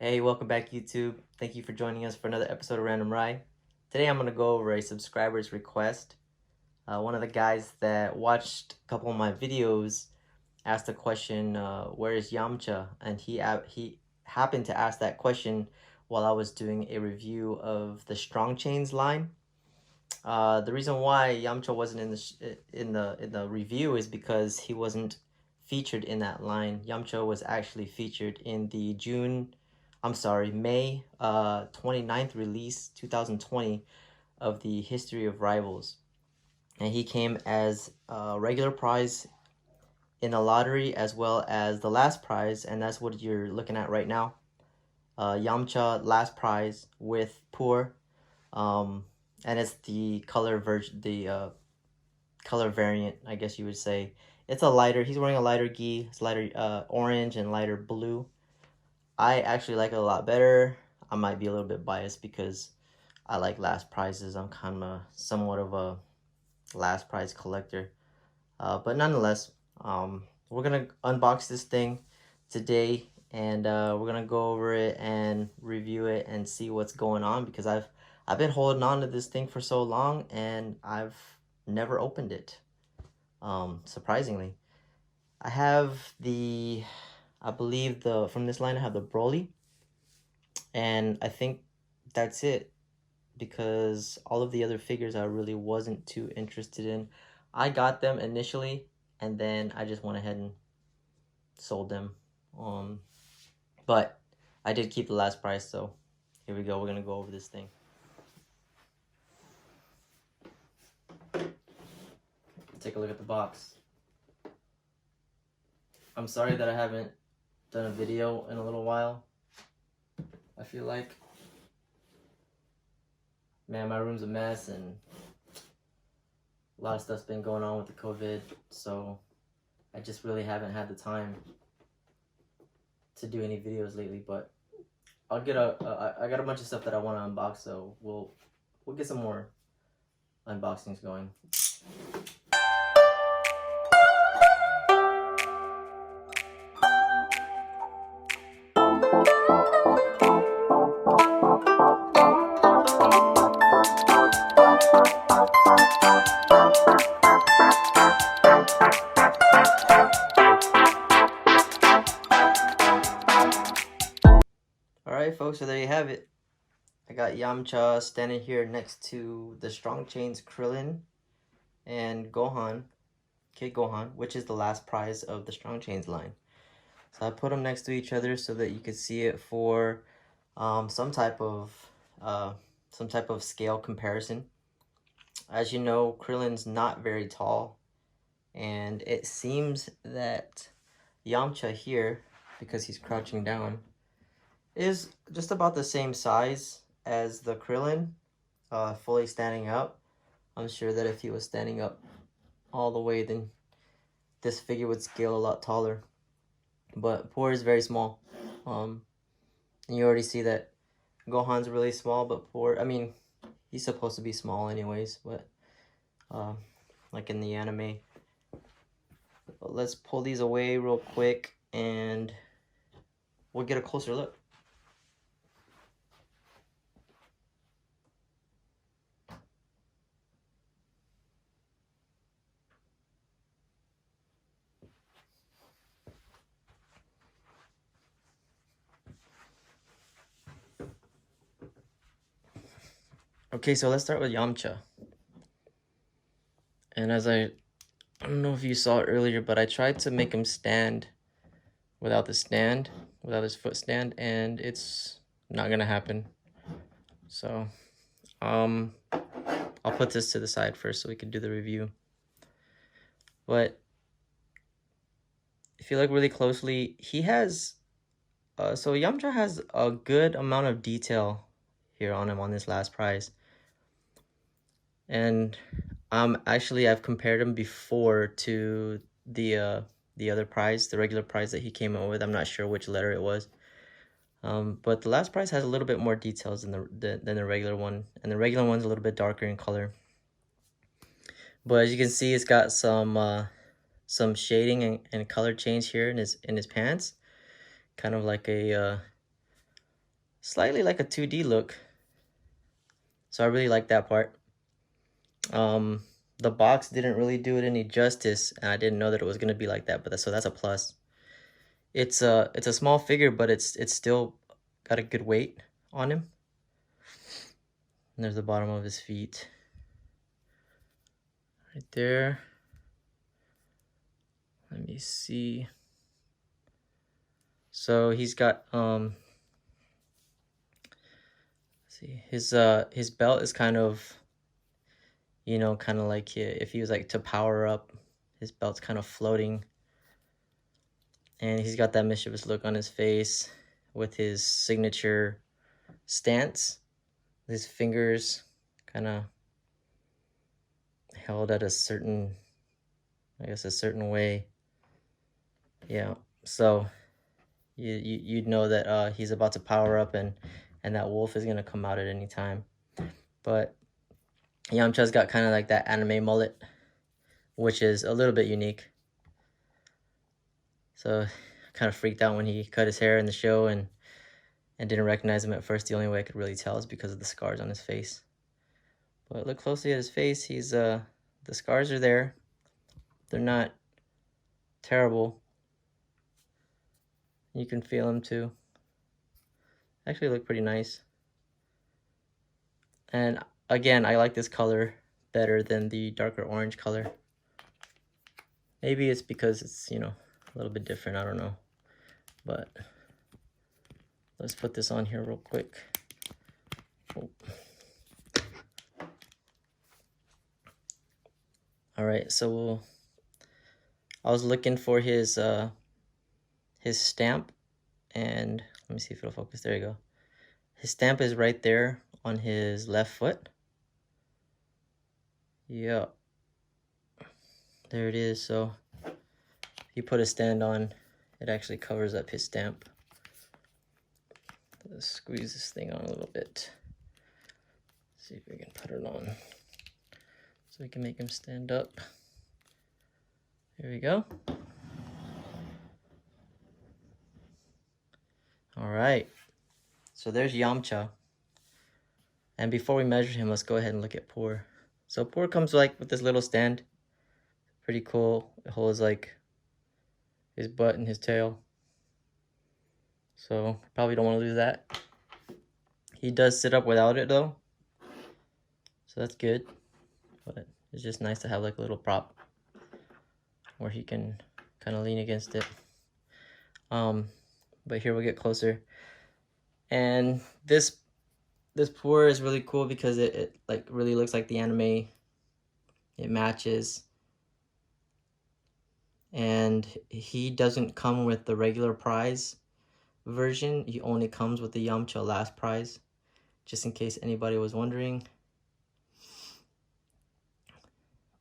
Hey, welcome back YouTube. Thank you for joining us for another episode of Random Rye. Today I'm going to go over a subscriber's request. One of the guys that watched a couple of my videos asked the question, where is Yamcha? And he happened to ask that question while I was doing a review of the Strong Chains line. The reason why Yamcha wasn't in the review is because he wasn't featured in that line. Yamcha was actually featured in the May 29th release 2020 of the History of Rivals. And he came as a regular prize in a lottery as well as the last prize, and that's what you're looking at right now. Yamcha last prize with Puar. And it's the color version, the color variant, I guess you would say. It's a lighter, he's wearing a lighter gi, it's lighter orange and lighter blue. I actually like it a lot better. I might be a little bit biased because I like last prizes. I'm kind of somewhat of a last prize collector. But nonetheless, we're going to unbox this thing today, and we're going to go over it and review it and see what's going on, because I've been holding on to this thing for so long and I've never opened it. Surprisingly. I have I believe from this line I have the Broly, and I think that's it, because all of the other figures I really wasn't too interested in. I got them initially and then I just went ahead and sold them. But I did keep the last price, so here we go. We're gonna go over this thing. Take a look at the box. I'm sorry that I haven't done a video in a little while. I feel like, man, my room's a mess and a lot of stuff's been going on with the COVID, so I just really haven't had the time to do any videos lately. But I got a bunch of stuff that I want to unbox, so we'll get some more unboxings going. Alright folks, so there you have it. I got Yamcha standing here next to the Strong Chains Krillin and Gohan, Kid Gohan, which is the last prize of the Strong Chains line. So I put them next to each other so that you could see it for some type of scale comparison. As you know, Krillin's not very tall, and it seems that Yamcha here, because he's crouching down, is just about the same size as the Krillin, fully standing up. I'm sure that if he was standing up all the way, then this figure would scale a lot taller. But Puar is very small. And you already see that Gohan's really small, but Puar, I mean, he's supposed to be small anyways, but like in the anime. But let's pull these away real quick and we'll get a closer look. Okay, so let's start with Yamcha. And as I don't know if you saw it earlier, but I tried to make him stand without his foot stand, and it's not gonna happen. So I'll put this to the side first so we can do the review. But if you look really closely, he has so Yamcha has a good amount of detail here on him on this last prize. And actually I've compared him before to the other prize, the regular prize that he came out with. I'm not sure which letter it was. But the last prize has a little bit more details than the regular one, and the regular one's a little bit darker in color. But as you can see, it's got some shading and color change here in his pants, kind of like a slightly like a 2D look. So I really like that part. The box didn't really do it any justice, and I didn't know that it was gonna be like that, but so that's a plus. It's a small figure, but it's still got a good weight on him. And there's the bottom of his feet. Right there. Let me see. So he's got let's see, his belt is kind of, you know, kind of like if he was like to power up, his belt's kind of floating. And he's got that mischievous look on his face with his signature stance. His fingers kind of held at a certain, I guess, a certain way. Yeah, so you'd know that he's about to power up, and that wolf is gonna come out at any time. But Yamcha's got kind of like that anime mullet, which is a little bit unique. So I kind of freaked out when he cut his hair in the show and didn't recognize him at first. The only way I could really tell is because of the scars on his face. But look closely at his face. He's the scars are there. They're not terrible. You can feel them too. Actually look pretty nice. And again, I like this color better than the darker orange color. Maybe it's because it's, you know, a little bit different, I don't know. But let's put this on here real quick. Oh. All right, so I was looking for his stamp, and let me see if it'll focus. There you go. His stamp is right there on his left foot. Yeah, there it is. So if you put a stand on, it actually covers up his stamp. Let's squeeze this thing on a little bit. See if we can put it on so we can make him stand up. There we go. All right, so there's Yamcha. And before we measure him, let's go ahead and look at Puar. So Puar comes like with this little stand. Pretty cool. It holds like his butt and his tail. So probably don't want to lose that. He does sit up without it though, so that's good. But it's just nice to have like a little prop where he can kind of lean against it. But here we get closer, and this Puar is really cool because it like really looks like the anime. It matches, and he doesn't come with the regular prize version. He only comes with the Yamcha last prize, just in case anybody was wondering.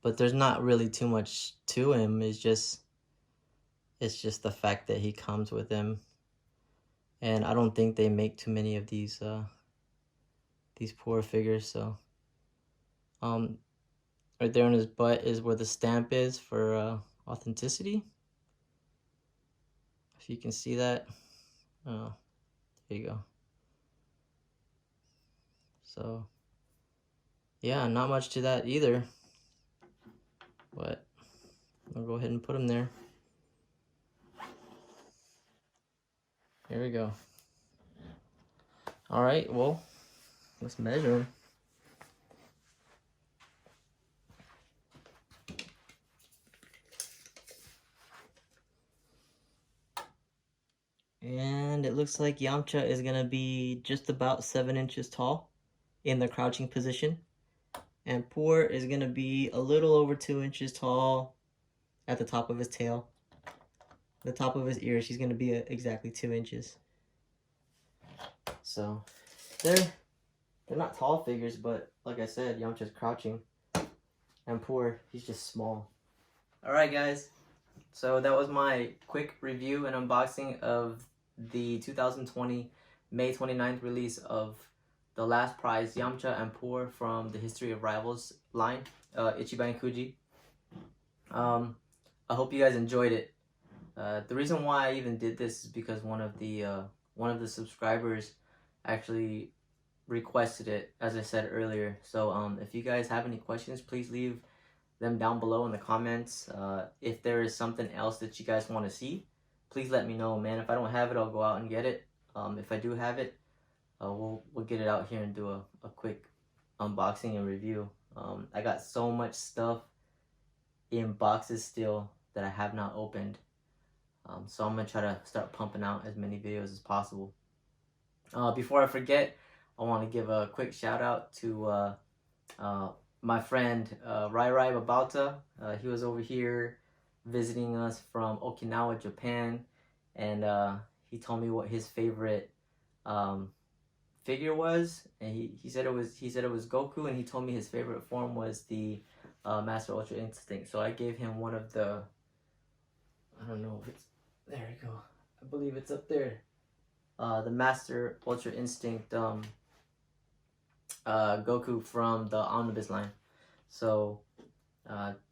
But there's not really too much to him. It's just the fact that he comes with him. And I don't think they make too many of these Puar figures. So right there on his butt is where the stamp is for authenticity. If you can see that. Oh, there you go. So yeah, not much to that either. But I'll go ahead and put him there. Here we go. All right, well, let's measure him. And it looks like Yamcha is gonna be just about 7 inches tall in the crouching position. And Puar is gonna be a little over 2 inches tall at the top of his tail. The top of his ears, he's gonna be exactly 2 inches. So they're not tall figures, but like I said, Yamcha's crouching, and Puar, he's just small. All right, guys. So that was my quick review and unboxing of the 2020 May 29th release of the last prize, Yamcha and Puar from the History of Rivals line, ICHIBAN KUJI. I hope you guys enjoyed it. The reason why I even did this is because one of the subscribers actually requested it, as I said earlier. So if you guys have any questions, please leave them down below in the comments. If there is something else that you guys want to see, please let me know, man. If I don't have it, I'll go out and get it. If I do have it, we'll get it out here and do a quick unboxing and review. I got so much stuff in boxes still that I have not opened. So I'm gonna try to start pumping out as many videos as possible. Before I forget, I want to give a quick shout out to my friend Rai Babauta. He was over here visiting us from Okinawa, Japan, and he told me what his favorite figure was, and he said it was Goku, and he told me his favorite form was the Master Ultra Instinct. So I gave him one of the, I don't know if it's, there you go, I believe it's up there, the Master Ultra Instinct Goku from the Omnibus line. So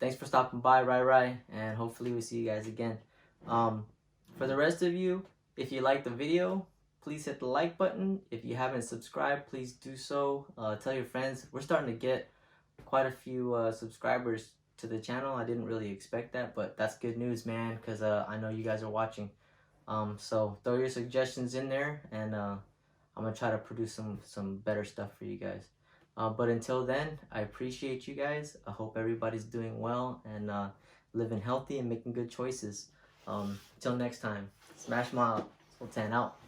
thanks for stopping by, Rai, and hopefully we see you guys again. For the rest of you, if you like the video, please hit the like button. If you haven't subscribed, please do so. Tell your friends. We're starting to get quite a few subscribers to the channel. I didn't really expect that, but that's good news, man, because I know you guys are watching. So throw your suggestions in there, and I'm gonna try to produce some better stuff for you guys. But until then, I appreciate you guys. I hope everybody's doing well and living healthy and making good choices. Until next time, Smash Mouth, Sultan out.